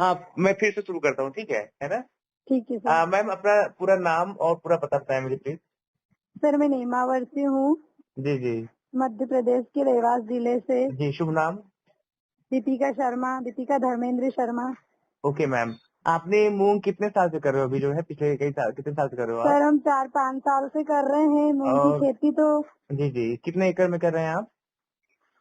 हाँ, मैं फिर से शुरू करता हूँ, ठीक है ना? ठीक है सर। मैम अपना पूरा नाम और पूरा पता बताएं मुझे प्लीज। सर मैं नेमावरसी हूँ, जी जी मध्य प्रदेश के देवास जिले से। जी, शुभ नाम। दीपिका शर्मा, दीपिका धर्मेंद्र शर्मा। ओके मैम, आपने मूंग कितने साल से कर रहे हो अभी जो है, पिछले कई साल कितने साल से कर रहे हो आप? सर हम 4-5 साल से कर रहे हैं मूंग की और खेती। तो जी जी, कितने एकड़ में कर रहे हैं आप?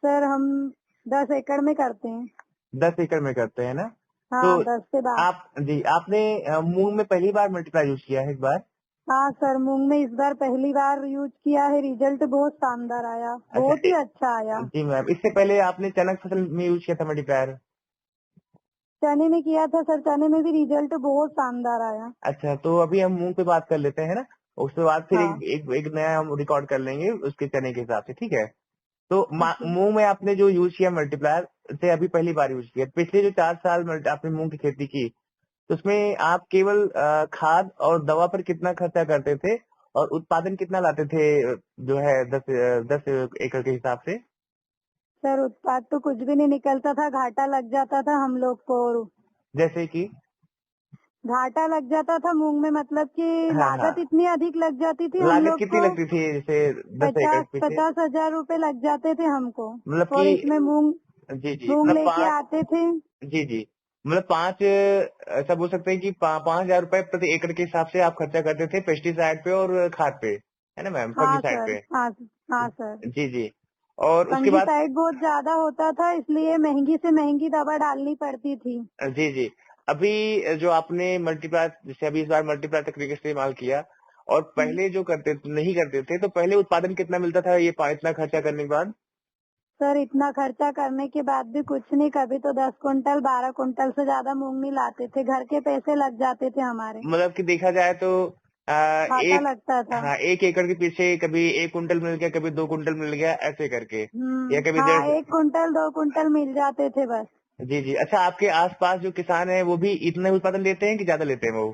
सर हम 10 एकड़ में करते हैं। 10 एकड़ में करते हैं ना? तो हाँ, 10 से 12। आप जी, आपने मूंग में पहली बार मल्टीप्लाई यूज किया है इस बार? हाँ सर, मूंग में इस बार पहली बार यूज किया है। रिजल्ट बहुत शानदार आया, अच्छा बहुत ही अच्छा आया। जी मैम, इससे पहले आपने चना की फसल में यूज किया था मल्टीप्लायर? चने में किया था सर, चने में भी रिजल्ट बहुत शानदार आया। अच्छा, तो अभी हम मूंग पे बात कर लेते हैं ना, उसके बाद फिर हाँ एक नया हम रिकॉर्ड कर लेंगे उसके चने के हिसाब से, ठीक है? तो ठीक है। मूंग में आपने जो यूज किया मल्टीप्लायर से अभी पहली बार यूज किया, पिछले जो 4 साल आपने मूंग की खेती की तो उसमें आप केवल खाद और दवा पर कितना खर्चा करते थे और उत्पादन कितना लाते थे, जो है 10 एकड़ के हिसाब से? सर उत्पाद तो कुछ भी नहीं निकलता था, घाटा लग जाता था हम लोग को। जैसे कि? घाटा लग जाता था मूंग में, मतलब कि हाँ हाँ, लागत इतनी अधिक लग जाती थी हम लागत लोग कितनी को। लगती थी जैसे 10 एकड़ के पीछे? 50,000 रुपए लग जाते थे हमको। मतलब और कि इसमें मूंग जी जी, मूंग मतलब लेके पाँच, आते थे। जी जी, मतलब पाँच, ऐसा बोल सकते हैं कि 5,000 रुपए प्रति एकड़ के हिसाब से आप खर्चा करते थे पेस्टिसाइड पे और खाद पे, है ना मैम, हाँ फंगिसाइड सर, पे? हाँ हाँ सर। जी जी, और उसके बाद फंगीसाइड बहुत ज्यादा होता था, इसलिए महंगी से महंगी दवा डालनी पड़ती थी। जी जी, अभी जो आपने मल्टीप्लायर, जैसे अभी इस बार मल्टीप्लायर तकनीक का इस्तेमाल किया और पहले जो नहीं करते थे, तो पहले उत्पादन कितना मिलता था ये इतना खर्चा करने के बाद? सर इतना खर्चा करने के बाद भी कुछ नहीं, कभी तो 10 कुंटल 12 कुंटल से ज्यादा मूंग नहीं लाते थे। घर के पैसे लग जाते थे हमारे, मतलब कि देखा जाए तो घाटा एक, लगता था। हाँ, 1 एकड़ के पीछे कभी 1 कुंटल मिल गया, कभी 2 कुंटल मिल गया, ऐसे करके, या कभी हाँ, 1.5। 1 कुंटल 2 कुंटल मिल जाते थे बस। जी जी, अच्छा, आपके आसपास जो किसान है वो भी इतना ही उत्पादन लेते हैं कि ज्यादा लेते हैं वो?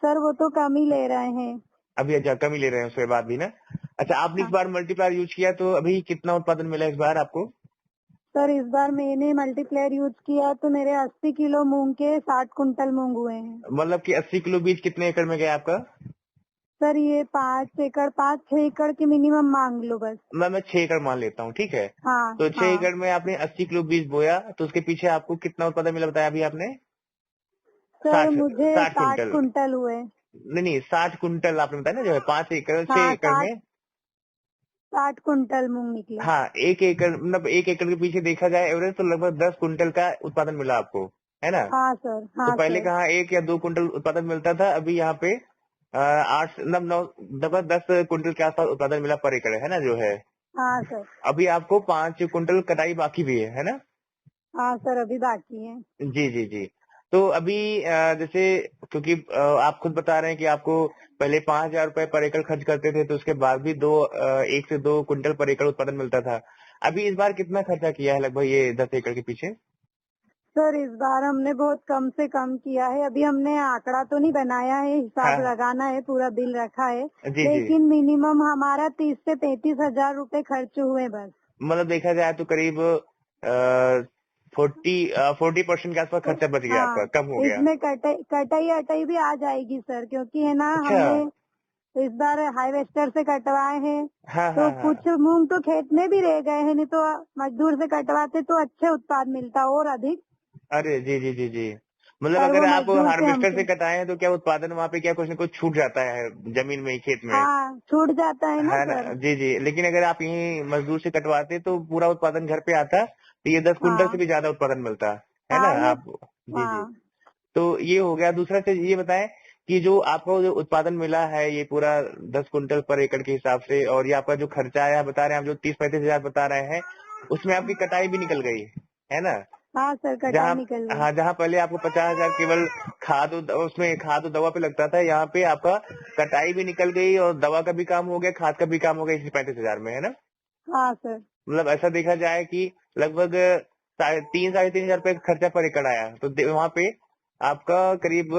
सर वो तो कम ही ले रहे हैं। अभी अच्छा कम ही ले रहे हैं उसके बाद भी ना? अच्छा, आपने इस हाँ बार मल्टीप्लायर यूज किया तो अभी कितना उत्पादन मिला इस बार आपको? सर, इस बार मैंने मल्टीप्लेयर यूज किया तो मेरे 80 किलो मूंग के 60 कुंटल मूंग हुए हैं। मतलब कि 80 किलो बीज कितने एकड़ में गया आपका? सर ये 5 एकड़ 5-6 एकड़ के मिनिमम मांग लो बस। मैं 6 एकड़ मान लेता हूँ, ठीक है? हाँ तो छह हाँ। एकड़ में आपने 80 किलो बीज बोया तो उसके पीछे आपको कितना उत्पादन मिला बताया अभी आपने? सर साठ मुझे साठ 60 कुंटल कुंटल हुए। नहीं, 60 कुंटल आपने बताया ना, जो है 5 एकड़, छह हाँ, एकड़ 60 में। 60 कुंटल मूंग निकले। हाँ, 1 एकड़, मतलब 1 एकड़ के पीछे देखा जाए एवरेज तो लगभग 10 कुंटल का उत्पादन मिला आपको, है ना? हाँ सर, तो हाँ पहले सर। कहाँ 1 या 2 कुंटल उत्पादन मिलता था, अभी यहाँ पे 8 मतलब 9 लगभग 10 कुंटल के आसपास उत्पादन मिला पर एकड़, है ना, जो है? हाँ सर। अभी आपको 5 कुंटल कटाई बाकी भी है ना? हाँ सर, अभी बाकी है। जी जी जी, तो अभी जैसे, क्योंकि आप खुद बता रहे हैं कि आपको पहले 5,000 रुपए पर एकड़ खर्च करते थे तो उसके बाद भी 1 से 2 कुंटल पर एकड़ उत्पादन मिलता था। अभी इस बार कितना खर्चा किया है लगभग ये 10 एकड़ के पीछे? सर इस बार हमने बहुत कम से कम किया है। अभी हमने आंकड़ा तो नहीं बनाया है, हिसाब हाँ लगाना है, पूरा बिल रखा है। जी जी, लेकिन मिनिमम हमारा 30 से 35,000 रुपए खर्च हुए बस। मतलब देखा जाए तो करीब 40% के आसपास तो खर्चा बच गया आपका, हाँ, कम हो गया। इसमें कटाई कटाई अटाई भी आ जाएगी सर, क्योंकि है ना, अच्छा, हमने इस बार हार्वेस्टर से कटवाए हैं। हाँ हाँ तो हाँ, कुछ मूंग तो खेत में भी रह गए हैं, नहीं तो मजदूर से कटवाते तो अच्छे उत्पाद मिलता और अधिक। अरे जी जी जी जी, मतलब पर अगर वो आप मजदूर से हार्वेस्टर से हमसे, कटाए हैं तो क्या उत्पादन वहाँ पे क्या कुछ न कुछ छूट जाता है जमीन में ही, खेत में, हाँ छूट जाता है ना है ना? सर। जी जी, लेकिन अगर आप यहीं मजदूर से कटवाते तो पूरा उत्पादन घर पे आता तो ये 10 कुंटल से हाँ भी ज्यादा उत्पादन मिलता, है ना हाँ ये। आप? जी जी, हाँ तो ये हो गया। दूसरा चीज ये बताएं कि जो आपको जो उत्पादन मिला है ये पूरा 10 कुंटल पर एकड़ के हिसाब से, और ये आपका जो खर्चा आया बता रहे हैं आप, जो 30-35 हजार बता रहे हैं, उसमें आपकी कटाई भी निकल गई, है ना? हाँ सर, कटाई जहाँ, निकल गई। हाँ, जहाँ पहले आपको 50 हजार केवल उसमें खाद और दवा पे लगता था, यहाँ पे आपका कटाई भी निकल गई और दवा का भी काम हो गया, खाद का भी काम हो गया, इसी 35 हजार में, है ना? हाँ सर। मतलब ऐसा देखा जाए कि लगभग 3-3.5 हजार रुपए का खर्चा पर एकड़ आया, तो वहाँ पे आपका करीब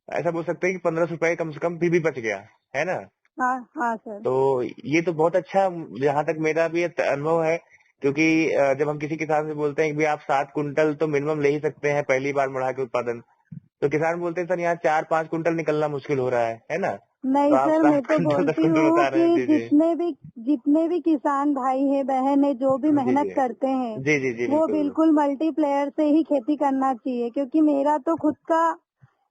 ऐसा बोल सकते हैं कि 1500 रुपए कम से कम फिर भी बच गया, है ना? हाँ हाँ सर। तो ये तो बहुत अच्छा, जहाँ तक मेरा भी अनुभव है क्योंकि जब हम किसी किसान से बोलते हैं कि भाई आप 7 कुंटल तो मिनिमम ले ही सकते हैं पहली बार बढ़ा के उत्पादन, तो किसान बोलते हैं सर यहाँ 4-5 कुंटल निकलना मुश्किल हो रहा है ना? तो नहीं आप सर, मैं 7 तो कुंटल 10 बोलती कुंटल हूँ बता रहे हैं। कि जी जी जितने भी किसान भाई है बहन है जो भी जी मेहनत जी करते हैं जी जी जी वो बिल्कुल। बिल्कुल मल्टीप्लेयर से ही खेती करना चाहिए, क्योंकि मेरा तो खुद का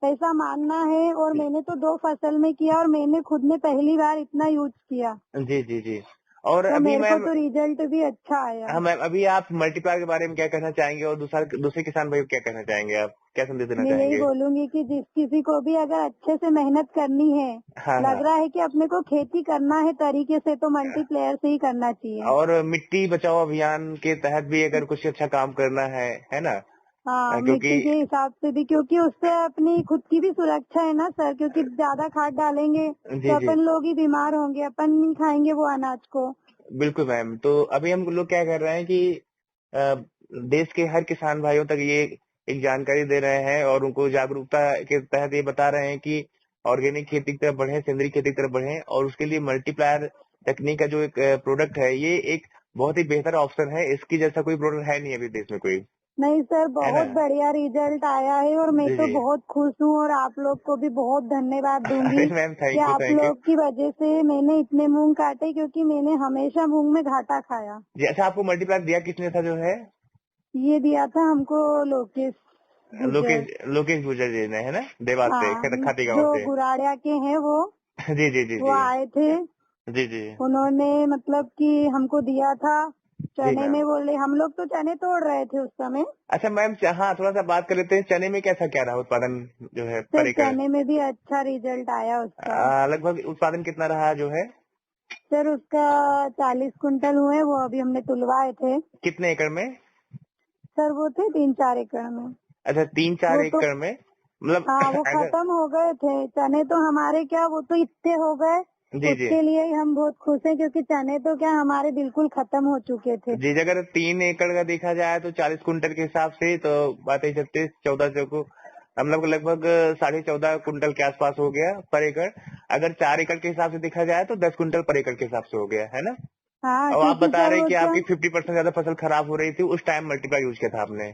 ऐसा मानना है और मैंने तो 2 फसल में किया और मैंने खुद ने पहली बार इतना यूज किया जी जी जी। और तो अभी मेरे को मैम, तो रिजल्ट भी अच्छा आया। हाँ मैम, अभी आप मल्टीप्लायर के बारे में क्या कहना चाहेंगे और दूसरे किसान भाई को क्या कहना चाहेंगे? आप क्या संदेश देना मैं यही चाहेंगे? बोलूंगी कि जिस किसी को भी अगर अच्छे से मेहनत करनी है, हाँ लग हाँ। रहा है कि अपने को खेती करना है तरीके से, तो मल्टीप्लेयर से ही करना चाहिए। और मिट्टी बचाओ अभियान के तहत भी अगर कुछ अच्छा काम करना है ना? हाँ, क्योंकि मिट्टी के हिसाब से भी, क्योंकि उससे अपनी खुद की भी सुरक्षा है ना सर, क्योंकि ज्यादा खाद डालेंगे जी तो जी अपन लोग ही बीमार होंगे, अपन नहीं खाएंगे वो अनाज को। बिल्कुल मैम। तो अभी हम लोग क्या कर रहे हैं कि अ, देश के हर किसान भाइयों तक ये एक जानकारी दे रहे हैं और उनको जागरूकता के तहत ये बता रहे हैं कि ऑर्गेनिक खेती की तरफ बढ़े, सेंद्रीय खेती की तरफ बढ़े, और उसके लिए मल्टीप्लायर तकनीक का जो एक प्रोडक्ट है, ये एक बहुत ही बेहतर ऑप्शन है। इसकी जैसा कोई प्रोडक्ट है नहीं अभी देश में कोई, नहीं सर, है ना? बहुत बढ़िया रिजल्ट आया है और मैं जी तो जी। बहुत खुश हूँ और आप लोग को भी बहुत धन्यवाद अरे दूंगी मैम, कि थैंक यू आप थैंक यू। लोग की वजह से मैंने इतने मूंग काटे, क्योंकि मैंने हमेशा मूंग में घाटा खाया। जी अच्छा, आपको मल्टीप्लायर दिया किसने था जो है? ये दिया था हमको लोकेश गुर्जर। लोकेश गुर्जर जी ने, है ना? देवास से, हाँ, खाती गांव जो से। गुराड़िया के हैं जी जी जी वो जी आए थे। जी जी उन्होंने मतलब कि हमको दिया था जी चने मैम। में, बोले हम लोग तो चने तोड़ रहे थे उस समय। अच्छा मैम, हाँ थोड़ा सा बात कर लेते हैं, चने में कैसा क्या रहा उत्पादन जो है सर पर एकड़? चने में भी अच्छा रिजल्ट आया उसका। लगभग उत्पादन कितना रहा जो है? सर उसका 40 कुंटल हुए, वो अभी हमने तुलवाए थे। कितने एकड़ में? सर वो थे 3-4 एकड़ में। अच्छा, 3-4 वो तो एकड़ में, मतलब हाँ, वो अगर, खत्म हो गए थे चने तो हमारे, क्या वो तो इतने हो गए। जी जी उसके लिए ही हम बहुत खुश हैं, क्योंकि चने तो क्या हमारे बिल्कुल खत्म हो चुके थे। जी, अगर 3 एकड़ का देखा जाए तो 40 कुंटल के हिसाब से तो बात ही 36, 14 चौको, हम लोग लगभग 14.5 कुंटल के आसपास हो गया पर एकड़। अगर 4 एकड़ के हिसाब से देखा जाए तो 10 कुंटल पर एकड़ के हिसाब से हो गया, है ना? हाँ, और आप क्योंकि बता सर रहे हैं वो कि क्या, आपकी 50% ज्यादा फसल खराब हो रही थी, उस टाइम मल्टीप्लाई यूज किया था आपने,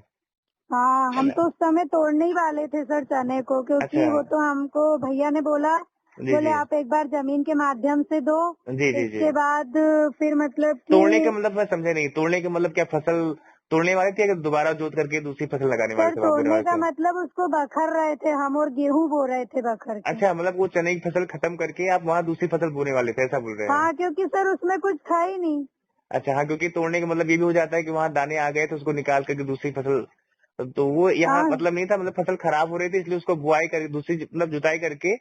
हाँ है हम ना? तो उस समय तोड़ने ही वाले थे सर चने को, अच्छा। क्योंकि वो तो हमको भैया ने बोला, जी बोले जी आप एक बार जमीन के माध्यम से दो, जी जी जी। इसके बाद फिर मतलब तोड़ने का कि मतलब मैं समझे नहीं, तोड़ने का मतलब क्या फसल तोड़ने वाले थे या दोबारा जोत करके दूसरी फसल लगाने वाले सर थे, आप बोने तोड़ने वाले का थे? मतलब उसको बखर रहे थे हम, और गेहूं बो रहे थे बखर के। अच्छा, मतलब वो चने की फसल खत्म करके आप वहाँ दूसरी फसल बोने वाले थे, ऐसा बोल रहे हैं? हाँ, क्योंकि सर उसमें कुछ था ही नहीं। अच्छा हाँ, क्योंकि तोड़ने का मतलब ये भी हो जाता है कि वहाँ दाने आ गए तो उसको निकाल करके दूसरी फसल, तो वो यहाँ हाँ मतलब नहीं था, मतलब फसल खराब हो रही थी इसलिए उसको बुआई करके दूसरी मतलब जुताई करके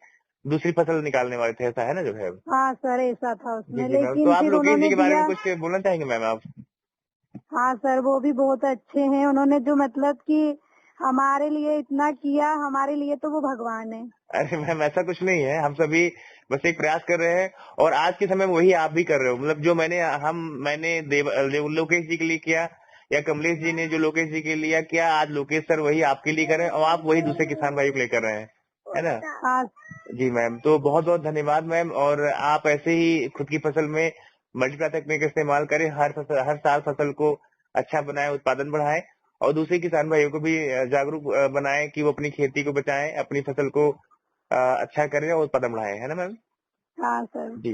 दूसरी फसल निकालने वाले थे, ऐसा है ना जो है? हाँ सर, ऐसा था जी उसमें, जी मैम। तो लेकिन आप फिर लोकेश जी उन्होंने के बारे में दिया। कुछ बोलना चाहेंगे मैम आप? हाँ सर, वो भी बहुत अच्छे हैं, उन्होंने जो मतलब कि हमारे लिए इतना किया, हमारे लिए तो वो भगवान है। अरे मैम, ऐसा कुछ नहीं है, हम सभी बस एक प्रयास कर रहे हैं और आज के समय में वही आप भी कर रहे हो, मतलब जो मैंने लोकेश जी के लिए किया या कमलेश जी ने जो लोकेश जी के लिए किया, आज लोकेश सर वही आपके लिए कर रहे हैं और आप वही दूसरे किसान भाई के लिए कर रहे हैं, है ना? हाँ जी मैम, तो बहुत बहुत धन्यवाद मैम, और आप ऐसे ही खुद की फसल में मल्टीप्लाई तकनीक का इस्तेमाल करें, हर साल फसल को अच्छा बनाएं, उत्पादन बढ़ाएं, और दूसरे किसान भाइयों को भी जागरूक बनाएं कि वो अपनी खेती को बचाएं, अपनी फसल को अच्छा करें और उत्पादन बढ़ाएं, है ना मैम? हाँ सर। जी।